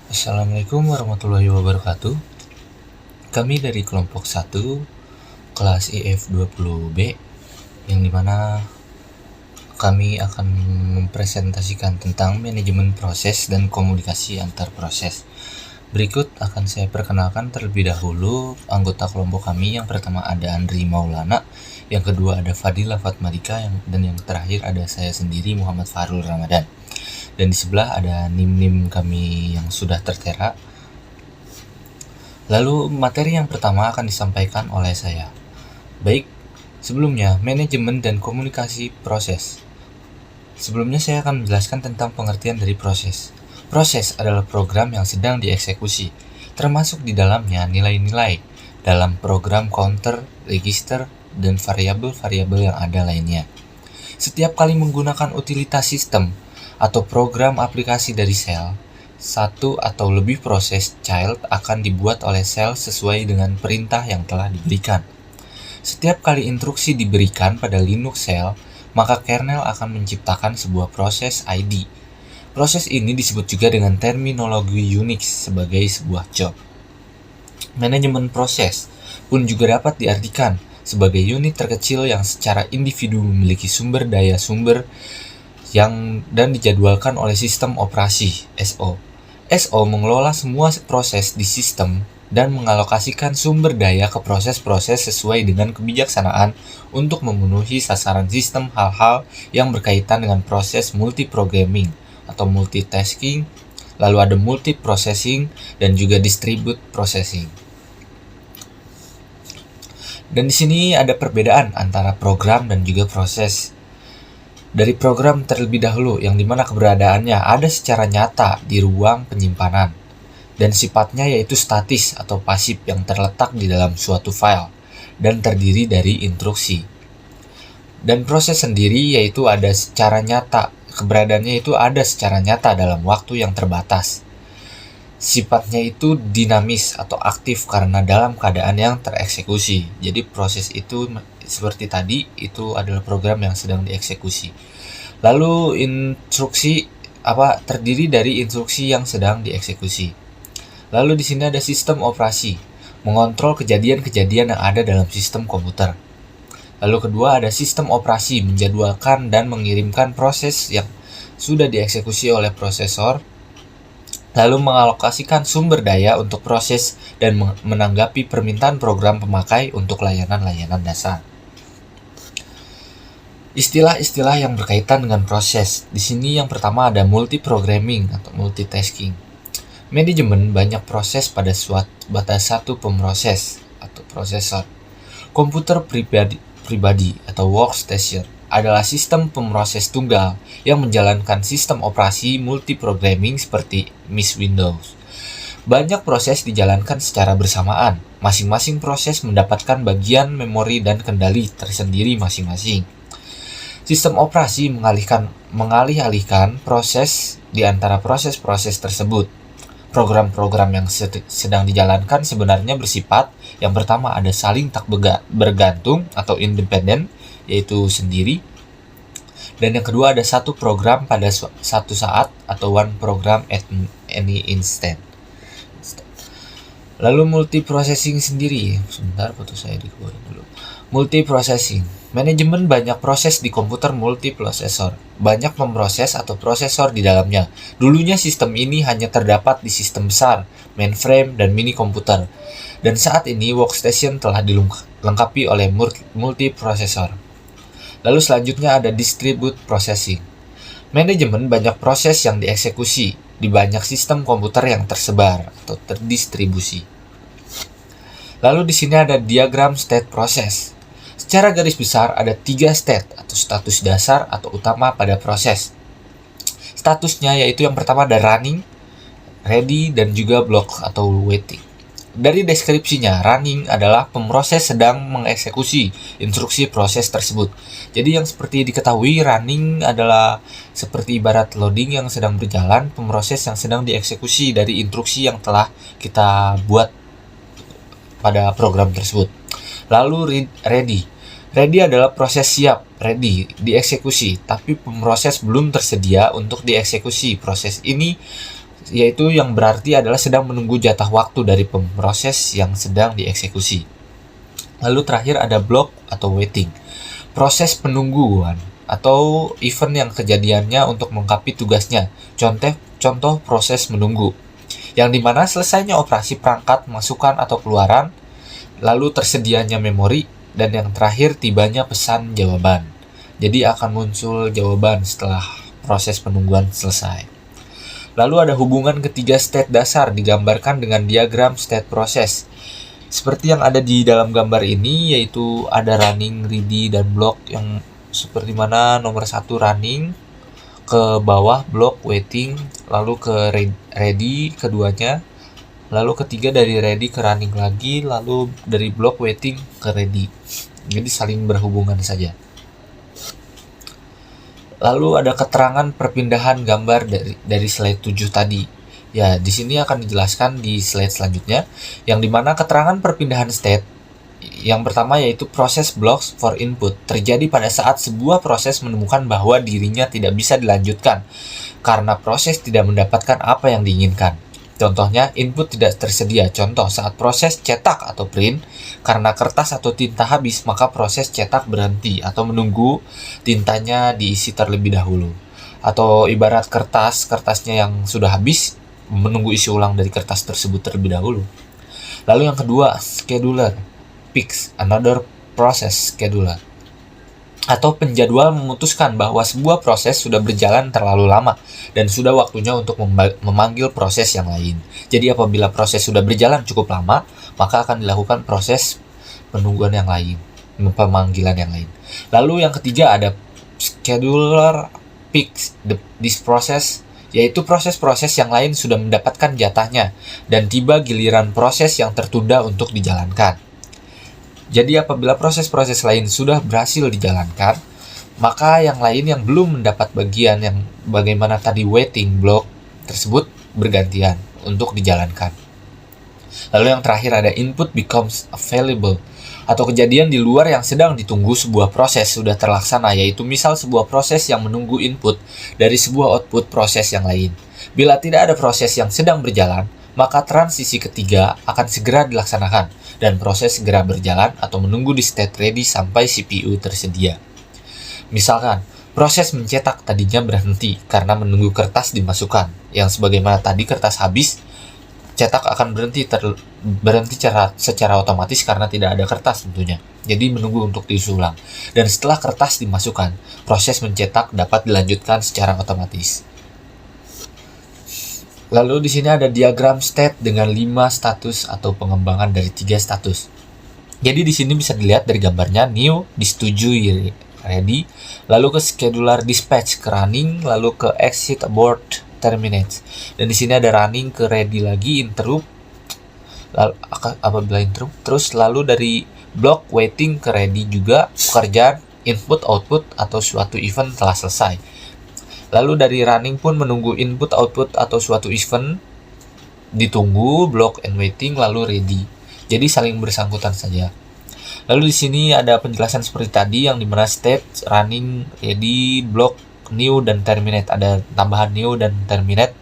Assalamualaikum warahmatullahi wabarakatuh. Kami dari kelompok 1 kelas IF20B yang dimana kami akan mempresentasikan tentang manajemen proses dan komunikasi antar proses. Berikut akan saya perkenalkan terlebih dahulu anggota kelompok kami. Yang pertama ada Andri Maulana, yang kedua ada Fadila Fatmadika, dan yang terakhir ada saya sendiri Muhammad Farul Ramadan. Dan di sebelah ada nim-nim kami yang sudah tertera. Lalu materi yang pertama akan disampaikan oleh saya. Baik, sebelumnya manajemen dan komunikasi proses. Sebelumnya saya akan menjelaskan tentang pengertian dari proses. Proses adalah program yang sedang dieksekusi, termasuk di dalamnya nilai-nilai dalam program counter, register, dan variabel-variabel yang ada lainnya. Setiap kali menggunakan utilitas sistem atau program aplikasi dari sel, satu atau lebih proses child akan dibuat oleh sel sesuai dengan perintah yang telah diberikan. Setiap kali instruksi diberikan pada Linux sel, maka kernel akan menciptakan sebuah proses ID. Proses ini disebut juga dengan terminologi Unix sebagai sebuah job. Manajemen proses pun juga dapat diartikan sebagai unit terkecil yang secara individu memiliki sumber daya dan dijadwalkan oleh sistem operasi (SO). SO mengelola semua proses di sistem dan mengalokasikan sumber daya ke proses-proses sesuai dengan kebijaksanaan untuk memenuhi sasaran sistem. Hal-hal yang berkaitan dengan proses multiprogramming atau multitasking, lalu ada multiprocessing dan juga distribute processing. Dan di sini ada perbedaan antara program dan juga proses. Dari program terlebih dahulu, yang dimana keberadaannya ada secara nyata di ruang penyimpanan, dan sifatnya yaitu statis atau pasif yang terletak di dalam suatu file, dan terdiri dari instruksi. Dan proses sendiri yaitu ada secara nyata, keberadaannya itu ada secara nyata dalam waktu yang terbatas. Sifatnya itu dinamis atau aktif karena dalam keadaan yang tereksekusi. Jadi proses itu seperti tadi, itu adalah program yang sedang dieksekusi. Lalu instruksi terdiri dari instruksi yang sedang dieksekusi. Lalu di sini ada sistem operasi, mengontrol kejadian-kejadian yang ada dalam sistem komputer. Lalu kedua ada sistem operasi, menjadwalkan dan mengirimkan proses yang sudah dieksekusi oleh prosesor, lalu mengalokasikan sumber daya untuk proses dan menanggapi permintaan program pemakai untuk layanan-layanan dasar. Istilah-istilah yang berkaitan dengan proses. Di sini yang pertama ada multiprogramming atau multitasking. Manajemen banyak proses pada satu pemroses atau prosesor. Komputer pribadi atau workstation adalah sistem pemroses tunggal yang menjalankan sistem operasi multiprogramming seperti MIS Windows. Banyak proses dijalankan secara bersamaan. Masing-masing proses mendapatkan bagian memori dan kendali tersendiri masing-masing. Sistem operasi mengalih-alihkan proses di antara proses-proses tersebut. Program-program yang sedang dijalankan sebenarnya bersifat yang pertama ada saling tak bergantung atau independen, yaitu sendiri. Dan yang kedua ada satu program pada satu saat atau one program at any instant. Lalu multiprocessing sendiri. Sebentar, foto saya dikeluarin dulu. Multiprocessing. Manajemen banyak proses di komputer multiprosesor. Banyak memproses atau prosesor di dalamnya. Dulunya sistem ini hanya terdapat di sistem besar, mainframe, dan mini komputer. Dan saat ini workstation telah dilengkapi oleh multiprosesor. Lalu selanjutnya ada distribute processing. Manajemen banyak proses yang dieksekusi di banyak sistem komputer yang tersebar atau terdistribusi. Lalu di sini ada diagram state process. Secara garis besar ada 3 state atau status dasar atau utama pada proses. Statusnya yaitu yang pertama ada running, ready, dan juga block atau waiting. Dari deskripsinya, running adalah pemroses sedang mengeksekusi instruksi proses tersebut. Jadi yang seperti diketahui, running adalah seperti ibarat loading yang sedang berjalan, pemroses yang sedang dieksekusi dari instruksi yang telah kita buat pada program tersebut. Lalu ready. Ready adalah proses siap, ready, dieksekusi, tapi pemroses belum tersedia untuk dieksekusi. Proses ini yaitu yang berarti adalah sedang menunggu jatah waktu dari pemroses yang sedang dieksekusi. Lalu terakhir ada block atau waiting, proses penungguan atau event yang kejadiannya untuk melengkapi tugasnya. Contoh proses menunggu, yang dimana selesainya operasi perangkat, masukan atau keluaran, lalu tersedianya memori, dan yang terakhir tibanya pesan jawaban. Jadi akan muncul jawaban setelah proses penungguan selesai. Lalu ada hubungan ketiga state dasar digambarkan dengan diagram state process. Seperti yang ada di dalam gambar ini, yaitu ada running, ready, dan block, yang seperti mana nomor 1 running, ke bawah block, waiting, lalu ke ready keduanya, lalu ketiga dari ready ke running lagi, lalu dari block, waiting, ke ready. Jadi saling berhubungan saja. Lalu ada keterangan perpindahan gambar dari slide 7 tadi. Ya, di sini akan dijelaskan di slide selanjutnya, yang dimana keterangan perpindahan state yang pertama yaitu proses blocks for input terjadi pada saat sebuah proses menemukan bahwa dirinya tidak bisa dilanjutkan karena proses tidak mendapatkan apa yang diinginkan. Contohnya, input tidak tersedia. Contoh, saat proses cetak atau print, karena kertas atau tinta habis, maka proses cetak berhenti atau menunggu tintanya diisi terlebih dahulu. Atau ibarat kertasnya yang sudah habis, menunggu isi ulang dari kertas tersebut terlebih dahulu. Lalu yang kedua, scheduler, fix, another process scheduler. Atau penjadwal memutuskan bahwa sebuah proses sudah berjalan terlalu lama dan sudah waktunya untuk memanggil proses yang lain. Jadi apabila proses sudah berjalan cukup lama, maka akan dilakukan proses penungguan yang lain, pemanggilan yang lain. Lalu yang ketiga ada scheduler fix this process, yaitu proses-proses yang lain sudah mendapatkan jatahnya dan tiba giliran proses yang tertunda untuk dijalankan. Jadi apabila proses-proses lain sudah berhasil dijalankan, maka yang lain yang belum mendapat bagian yang bagaimana tadi waiting block tersebut bergantian untuk dijalankan. Lalu yang terakhir ada input becomes available, atau kejadian di luar yang sedang ditunggu sebuah proses sudah terlaksana, yaitu misal sebuah proses yang menunggu input dari sebuah output proses yang lain. Bila tidak ada proses yang sedang berjalan, maka transisi ketiga akan segera dilaksanakan dan proses segera berjalan atau menunggu di state ready sampai CPU tersedia. Misalkan, proses mencetak tadinya berhenti karena menunggu kertas dimasukkan, yang sebagaimana tadi kertas habis, cetak akan berhenti secara otomatis karena tidak ada kertas tentunya. Jadi menunggu untuk diisi ulang. Dan setelah kertas dimasukkan, proses mencetak dapat dilanjutkan secara otomatis. Lalu di sini ada diagram state dengan 5 status atau pengembangan dari 3 status. Jadi di sini bisa dilihat dari gambarnya, new, disetujui, ready, lalu ke scheduler dispatch, ke running, lalu ke exit, abort, terminate. Dan di sini ada running, ke ready lagi, interrupt, lalu apabila interrupt, terus lalu dari block waiting ke ready juga, pekerjaan input output atau suatu event telah selesai. Lalu dari running pun menunggu input, output, atau suatu event, ditunggu, block and waiting, lalu ready. Jadi saling bersangkutan saja. Lalu di sini ada penjelasan seperti tadi, yang dimana state, running, ready, block, new, dan terminate. Ada tambahan new dan terminate.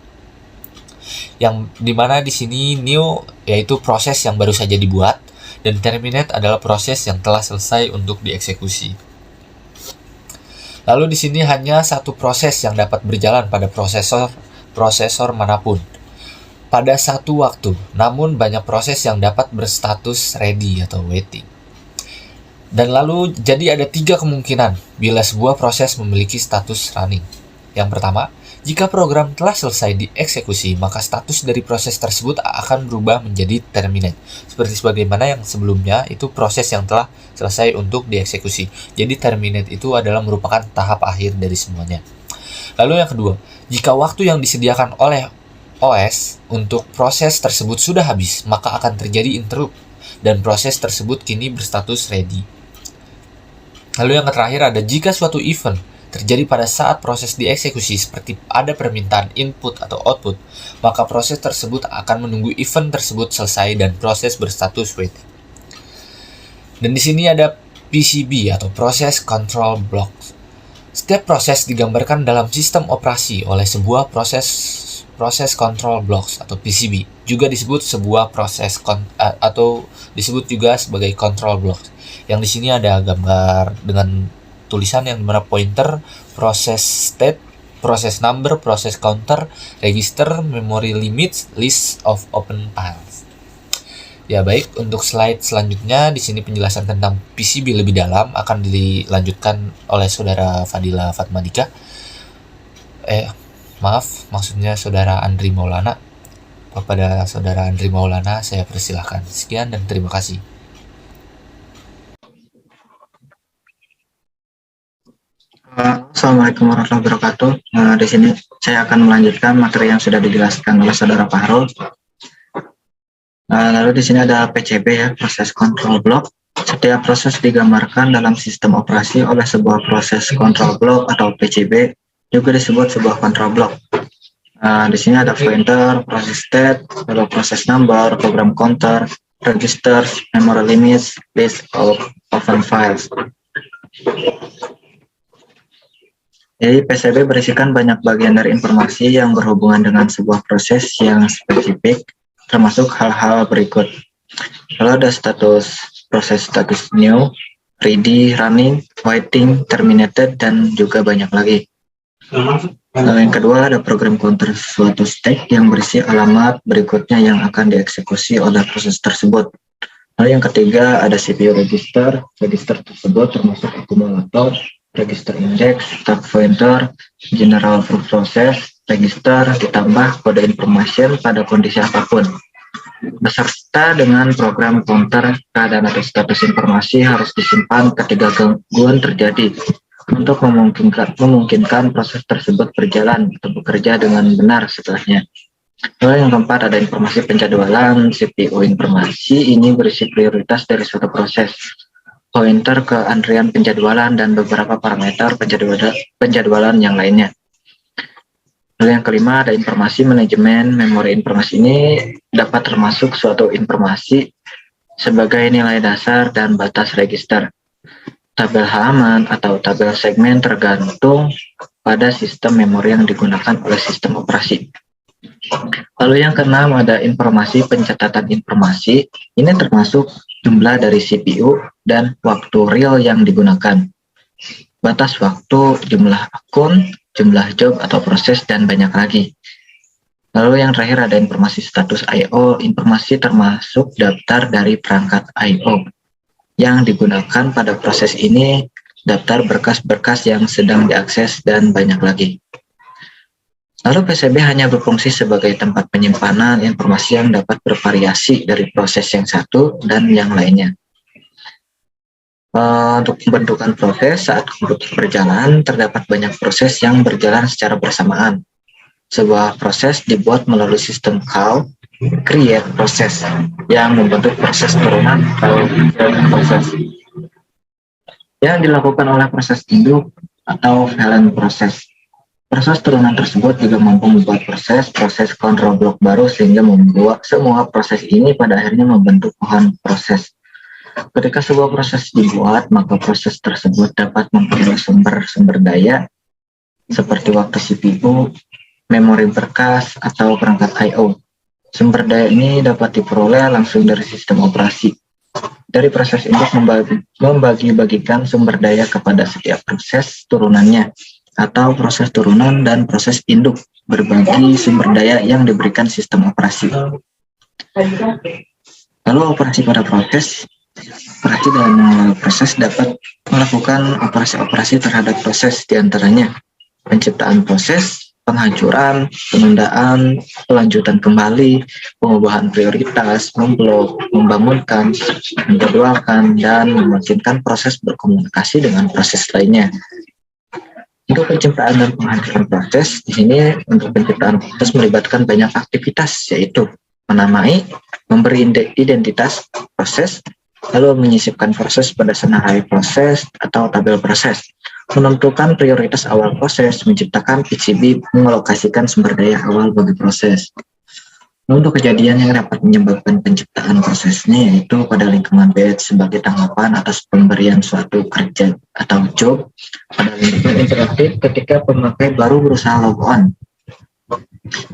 Yang dimana di sini new yaitu proses yang baru saja dibuat, dan terminate adalah proses yang telah selesai untuk dieksekusi. Lalu di sini hanya satu proses yang dapat berjalan pada prosesor manapun pada satu waktu. Namun banyak proses yang dapat berstatus ready atau waiting. Dan lalu jadi ada 3 kemungkinan bila sebuah proses memiliki status running. Yang pertama, jika program telah selesai dieksekusi, maka status dari proses tersebut akan berubah menjadi terminate. Seperti sebagaimana yang sebelumnya, itu proses yang telah selesai untuk dieksekusi. Jadi terminate itu adalah merupakan tahap akhir dari semuanya. Lalu yang kedua, jika waktu yang disediakan oleh OS untuk proses tersebut sudah habis, maka akan terjadi interrupt dan proses tersebut kini berstatus ready. Lalu yang terakhir ada jika suatu event terjadi pada saat proses dieksekusi seperti ada permintaan input atau output, maka proses tersebut akan menunggu event tersebut selesai dan proses berstatus waiting. Dan di sini ada PCB atau Process Control Block. Setiap proses digambarkan dalam sistem operasi oleh sebuah Proses Control Blocks atau PCB, juga disebut sebuah proses atau disebut juga sebagai control blocks. Yang di sini ada gambar dengan tulisan yang dimana pointer, proses state, proses number, proses counter, register, memory limits, list of open files. Ya baik, untuk slide selanjutnya di sini penjelasan tentang PCB lebih dalam akan dilanjutkan oleh Saudara Fadila Fatmadika. Maksudnya Saudara Andri Maulana. Kepada Saudara Andri Maulana saya persilahkan. Sekian dan terima kasih. Assalamualaikum warahmatullahi wabarakatuh. Di sini saya akan melanjutkan materi yang sudah dijelaskan oleh Saudara Fahrul. Lalu di sini ada PCB ya, proses control block. Setiap proses digambarkan dalam sistem operasi oleh sebuah proses control block atau PCB, juga disebut sebuah control block. Di sini ada pointer, proses state, lalu proses number, program counter, registers, memory limits, list of open files. Jadi PCB berisikan banyak bagian dari informasi yang berhubungan dengan sebuah proses yang spesifik, termasuk hal-hal berikut. Lalu ada proses status new, ready, running, waiting, terminated, dan juga banyak lagi. Lalu yang kedua ada program counter suatu state yang berisi alamat berikutnya yang akan dieksekusi oleh proses tersebut. Lalu yang ketiga ada CPU register tersebut termasuk akumulator, register index, start pointer, general process, register, ditambah kode information pada kondisi apapun. Beserta dengan program counter, keadaan atau status informasi harus disimpan ketika gangguan terjadi untuk memungkinkan proses tersebut berjalan atau bekerja dengan benar setelahnya. Lalu yang keempat ada informasi penjadwalan. CPU informasi ini berisi prioritas dari suatu proses, pointer ke antrian penjadwalan, dan beberapa parameter penjadwalan yang lainnya. Lalu yang kelima ada informasi manajemen. Memori informasi ini dapat termasuk suatu informasi sebagai nilai dasar dan batas register, tabel halaman atau tabel segmen tergantung pada sistem memori yang digunakan oleh sistem operasi. Lalu yang keenam ada informasi pencatatan informasi. Ini termasuk jumlah dari CPU dan waktu real yang digunakan, batas waktu, jumlah akun, jumlah job atau proses, dan banyak lagi. Lalu yang terakhir ada informasi status I/O. Informasi termasuk daftar dari perangkat I/O yang digunakan pada proses ini, daftar berkas-berkas yang sedang diakses, dan banyak lagi. Lalu PCB hanya berfungsi sebagai tempat penyimpanan informasi yang dapat bervariasi dari proses yang satu dan yang lainnya. Untuk pembentukan proses saat komputer berjalan, terdapat banyak proses yang berjalan secara bersamaan. Sebuah proses dibuat melalui sistem call, create proses, yang membentuk proses turunan atau proses yang dilakukan oleh proses induk atau parent proses. Proses turunan tersebut juga mampu membuat proses control block baru, sehingga membuat semua proses ini pada akhirnya membentuk pohon proses. Ketika sebuah proses dibuat, maka proses tersebut dapat memperoleh sumber daya seperti waktu CPU, memori berkas, atau perangkat I/O. Sumber daya ini dapat diperoleh langsung dari sistem operasi. Dari proses induk membagi-bagikan sumber daya kepada setiap proses turunannya, atau proses turunan dan proses induk berbagi sumber daya yang diberikan sistem operasi. Lalu operasi pada proses. Operasi dalam proses dapat melakukan operasi-operasi terhadap proses, diantaranya penciptaan proses, penghancuran, penundaan, pelanjutan kembali, pengubahan prioritas, memblok, membangunkan, menjadwalkan, dan memungkinkan proses berkomunikasi dengan proses lainnya. Untuk penciptaan dan penghancuran proses, di sini untuk penciptaan proses melibatkan banyak aktivitas, yaitu menamai, memberi identitas proses, lalu menyisipkan proses pada senarai proses atau tabel proses, menentukan prioritas awal proses, menciptakan PCB, mengalokasikan sumber daya awal bagi proses. Untuk kejadian yang dapat menyebabkan penciptaan prosesnya, yaitu pada lingkungan batch sebagai tanggapan atas pemberian suatu kerja atau job, pada lingkungan interaktif ketika pemakai baru berusaha log on.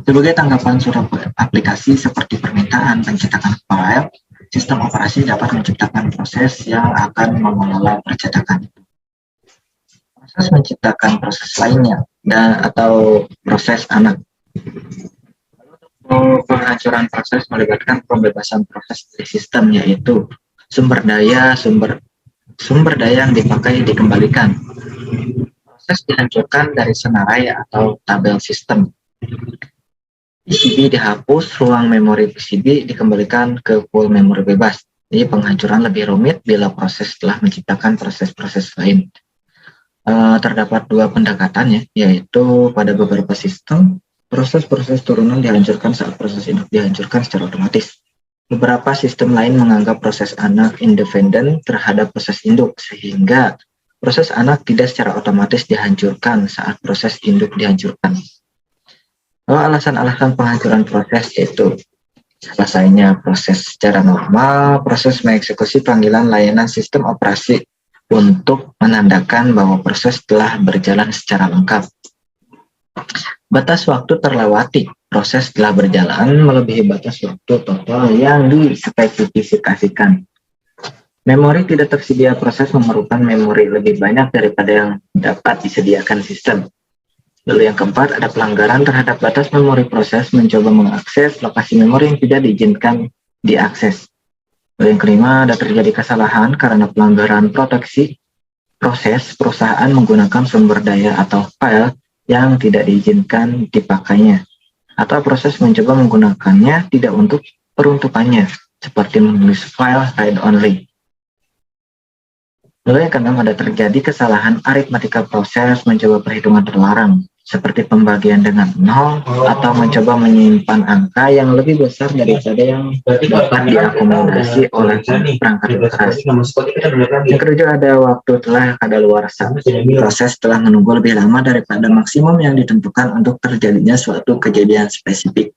Sebagai tanggapan surat aplikasi seperti permintaan pencetakan file, sistem operasi dapat menciptakan proses yang akan mengelola percetakan. Proses menciptakan proses lainnya atau proses anak. Penghancuran proses melibatkan pembebasan proses dari sistem, yaitu sumber daya yang dipakai dikembalikan. Proses dihancurkan dari senarai atau tabel sistem. PCB dihapus, ruang memori PCB dikembalikan ke pool memori bebas. Jadi penghancuran lebih rumit bila proses telah menciptakan proses-proses lain. Terdapat dua pendekatan, yaitu pada beberapa sistem, proses-proses turunan dihancurkan saat proses induk dihancurkan secara otomatis. Beberapa sistem lain menganggap proses anak independen terhadap proses induk, sehingga proses anak tidak secara otomatis dihancurkan saat proses induk dihancurkan. Alasan-alasan penghancuran proses yaitu selesainya proses secara normal, proses mengeksekusi panggilan layanan sistem operasi untuk menandakan bahwa proses telah berjalan secara lengkap. Batas waktu terlewati, proses telah berjalan melebihi batas waktu total yang dispesifikasikan. Memori tidak tersedia, proses memerlukan memori lebih banyak daripada yang dapat disediakan sistem. Lalu yang keempat, ada pelanggaran terhadap batas memori, proses mencoba mengakses lokasi memori yang tidak diizinkan diakses. Lalu yang kelima, ada terjadi kesalahan karena pelanggaran proteksi proses, perusahaan menggunakan sumber daya atau file yang tidak diizinkan dipakainya, atau proses mencoba menggunakannya tidak untuk peruntukannya, seperti menulis file read-only. Lalu yang keenam, ada terjadi kesalahan aritmatika proses mencoba perhitungan terlarang, seperti pembagian dengan 0 atau mencoba menyimpan angka yang lebih besar daripada yang dapat diakomodasi oleh perangkat keras. Yang ketujuh, ada waktu telah kadaluarsa. Proses telah menunggu lebih lama daripada maksimum yang ditentukan untuk terjadinya suatu kejadian spesifik.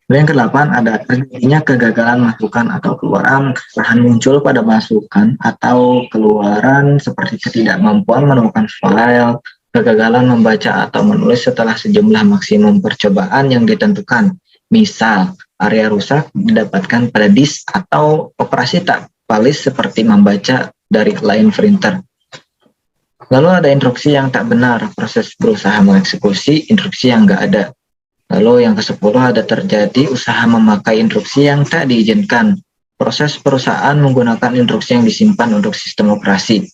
Yang kedelapan, ada terjadinya kegagalan masukan atau keluaran. Kesalahan muncul pada masukan atau keluaran seperti ketidakmampuan menemukan file, kegagalan membaca atau menulis setelah sejumlah maksimum percobaan yang ditentukan. Misal, area rusak didapatkan pada disk atau operasi tak valid seperti membaca dari line printer. Lalu ada instruksi yang tak benar, proses berusaha mengeksekusi instruksi yang nggak ada. Lalu yang ke-10, ada terjadi usaha memakai instruksi yang tak diizinkan. Proses perusahaan menggunakan instruksi yang disimpan untuk sistem operasi.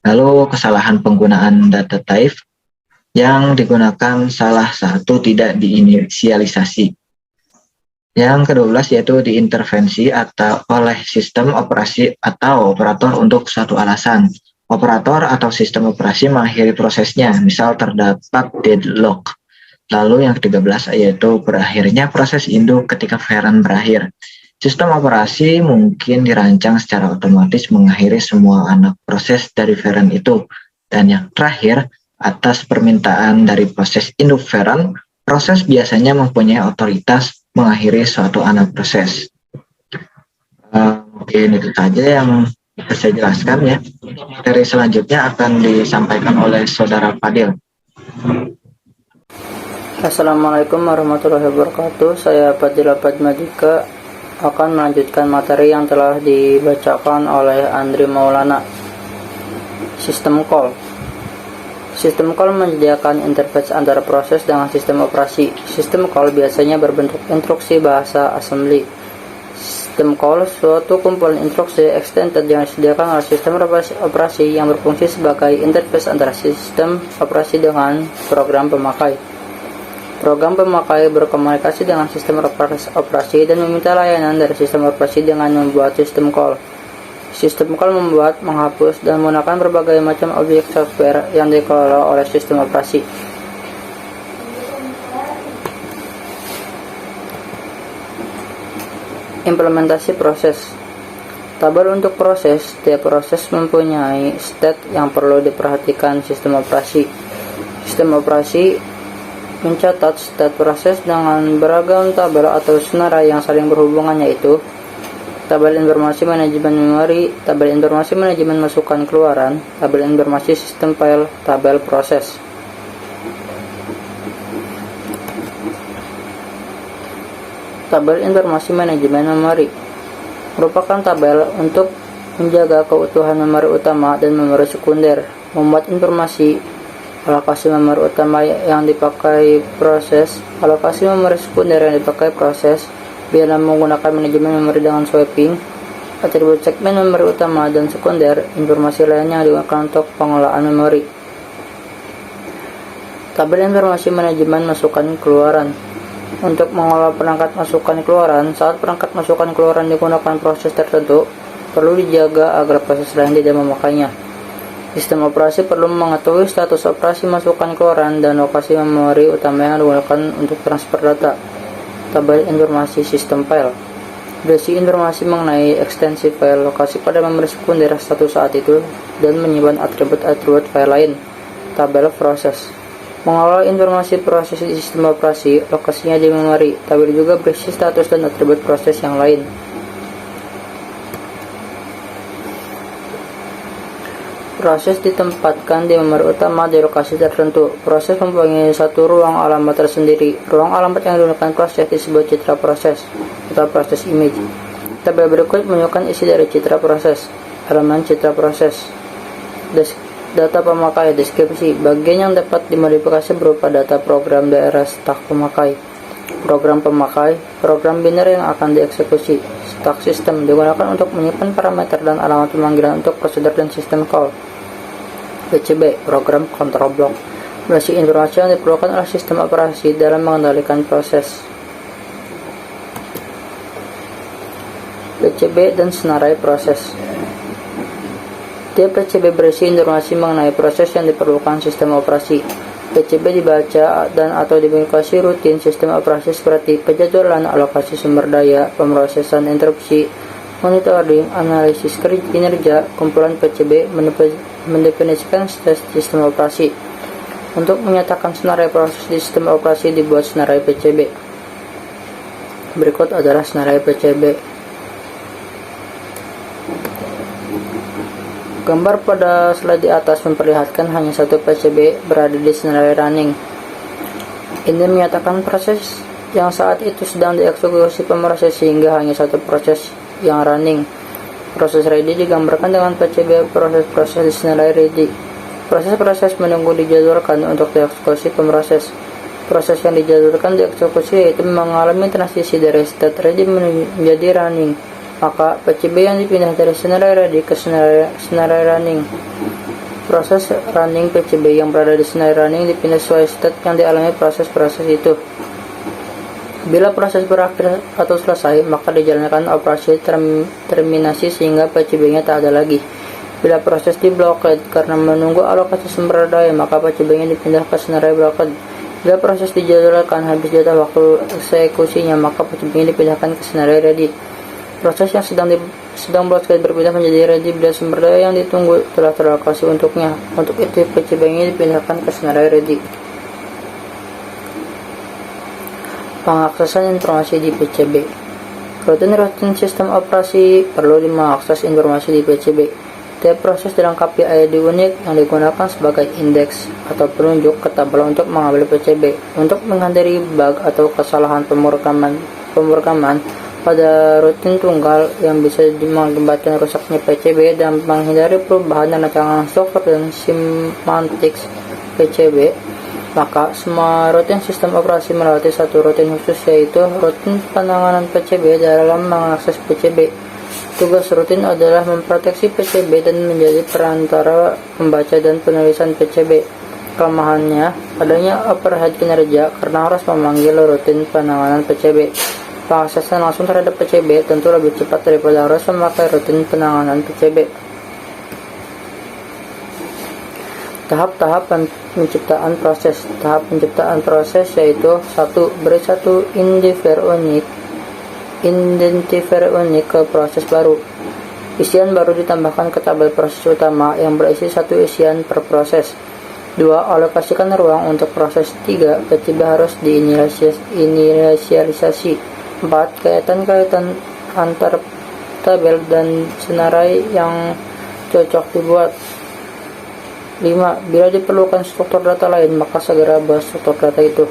Lalu kesalahan penggunaan data type yang digunakan salah satu tidak diinisialisasi. Yang ke-12 yaitu diintervensi atau oleh sistem operasi atau operator untuk suatu alasan. Operator atau sistem operasi mengakhiri prosesnya, misal terdapat deadlock. Lalu yang ke-13 yaitu berakhirnya proses induk ketika parent berakhir. Sistem operasi mungkin dirancang secara otomatis mengakhiri semua anak proses dari parent itu. Dan yang terakhir, atas permintaan dari proses induk parent, proses biasanya mempunyai otoritas mengakhiri suatu anak proses. Mungkin itu saja yang bisa saya jelaskan ya. Materi selanjutnya akan disampaikan oleh Saudara Fadil. Assalamualaikum warahmatullahi wabarakatuh. Saya Fadila Padmadika akan melanjutkan materi yang telah dibacakan oleh Andri Maulana. Sistem call. Sistem call menyediakan interface antara proses dengan sistem operasi. Sistem call biasanya berbentuk instruksi bahasa assembly. Sistem call suatu kumpulan instruksi extended yang disediakan oleh sistem operasi yang berfungsi sebagai interface antara sistem operasi dengan program pemakai. Program pemakai berkomunikasi dengan sistem operasi dan meminta layanan dari sistem operasi dengan membuat sistem call. Sistem call membuat, menghapus, dan menggunakan berbagai macam objek software yang dikelola oleh sistem operasi. Implementasi proses. Tabel untuk proses. Setiap proses mempunyai state yang perlu diperhatikan sistem operasi. Sistem operasi mencatat state proses dengan beragam tabel atau senarai yang saling berhubungan, yaitu tabel informasi manajemen memori, tabel informasi manajemen masukan keluaran, tabel informasi sistem file, tabel proses. Tabel informasi manajemen memori merupakan tabel untuk menjaga keutuhan memori utama dan memori sekunder, membuat informasi alokasi memori utama yang dipakai proses, alokasi memori sekunder yang dipakai proses, bila menggunakan manajemen memori dengan swapping, atribut segmen memori utama dan sekunder, informasi lainnya yang digunakan untuk pengelolaan memori. Tabel informasi manajemen masukan keluaran. Untuk mengolah perangkat masukan keluaran, saat perangkat masukan keluaran digunakan proses tertentu, perlu dijaga agar proses lain tidak memakainya. Sistem operasi perlu mengetahui status operasi masukan keluaran dan lokasi memori utama yang digunakan untuk transfer data. Tabel informasi sistem file berisi informasi mengenai ekstensi file, lokasi pada memori sekunder satu saat itu, dan menyimpan atribut-atribut file lain. Tabel proses mengolah informasi proses di sistem operasi, lokasinya di memori. Tabel juga berisi status dan atribut proses yang lain. Proses ditempatkan di memori utama di lokasi tertentu. Proses mempunyai satu ruang alamat tersendiri. Ruang alamat yang digunakan proses disebut citra proses atau proses image. Tabel berikut menunjukkan isi dari citra proses. Elemen citra proses. Data pemakai, deskripsi. Bagian yang dapat dimodifikasi berupa data program daerah stak pemakai, program pemakai, program biner yang akan dieksekusi. Stak sistem digunakan untuk menyimpan parameter dan alamat pemanggilan untuk prosedur dan sistem call. PCB, program control block, berisi informasi yang diperlukan oleh sistem operasi dalam mengendalikan proses. PCB dan senarai proses. Tiap PCB berisi informasi mengenai proses yang diperlukan sistem operasi. PCB dibaca dan atau dimodifikasi rutin sistem operasi seperti penjadwalan, alokasi sumber daya, pemrosesan interupsi, monitoring, analisis kinerja. Kumpulan PCB mendefinisikan sistem operasi. Untuk menyatakan senarai proses di sistem operasi dibuat senarai PCB. Berikut adalah senarai PCB. Gambar pada slide di atas memperlihatkan hanya satu PCB berada di senarai running. Ini menyatakan proses yang saat itu sedang dieksekusi pemroses sehingga hanya satu proses yang running. Proses ready digambarkan dengan PCB proses-proses di senarai ready. Proses-proses menunggu dijadwalkan untuk dieksekusi pemroses. Proses yang dijadwalkan dieksekusi yaitu mengalami transisi dari state ready menjadi running. Maka PCB yang dipindah dari senarai ready ke senarai running. Proses running PCB yang berada di senarai running dipindah sesuai state yang dialami proses-proses itu. Bila proses berakhir atau selesai, maka dijalankan operasi terminasi sehingga PCB-nya tak ada lagi. Bila proses diblokade karena menunggu alokasi sumber daya, maka PCB-nya dipindah ke senarai blockade. Bila proses dijadwalkan habis jatah waktu eksekusinya, maka PCB-nya dipindahkan ke senarai ready. Proses yang sedang blockade berpindah menjadi ready bila sumber daya yang ditunggu telah teralokasi untuknya. Untuk itu PCB-nya dipindahkan ke senarai ready. Pengaksesan informasi di PCB. Rutin sistem operasi perlu mengakses informasi di PCB. Tiap proses dilengkapi ID unik yang digunakan sebagai indeks atau penunjuk ke tabel untuk mengambil PCB. Untuk menghindari bug atau kesalahan pemrograman pada rutin tunggal yang bisa mengakibatkan rusaknya PCB dan menghindari perubahan dan rancangan struktur dan semantics PCB, maka semua rutin sistem operasi melewati satu rutin khusus, yaitu rutin penanganan PCB dalam mengakses PCB. Tugas rutin adalah memproteksi PCB dan menjadi perantara pembaca dan penulisan PCB. Kelemahannya, adanya overhead kinerja karena harus memanggil rutin penanganan PCB. Pengaksesan langsung terhadap PCB tentu lebih cepat daripada harus memakai rutin penanganan PCB. Tahap-tahap penciptaan proses. Tahap penciptaan proses yaitu 1. Beri satu identifier unik ke proses baru. Isian baru ditambahkan ke tabel proses utama yang berisi satu isian per proses. 2. Alokasikan ruang untuk proses. 3. PCB harus diinisialisasi. 4. Kaitan-kaitan antar tabel dan senarai yang cocok dibuat. 5. Bila diperlukan struktur data lain, maka segera bahas struktur data itu.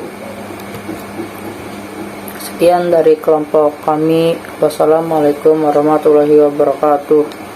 Sekian dari kelompok kami. Wassalamualaikum warahmatullahi wabarakatuh.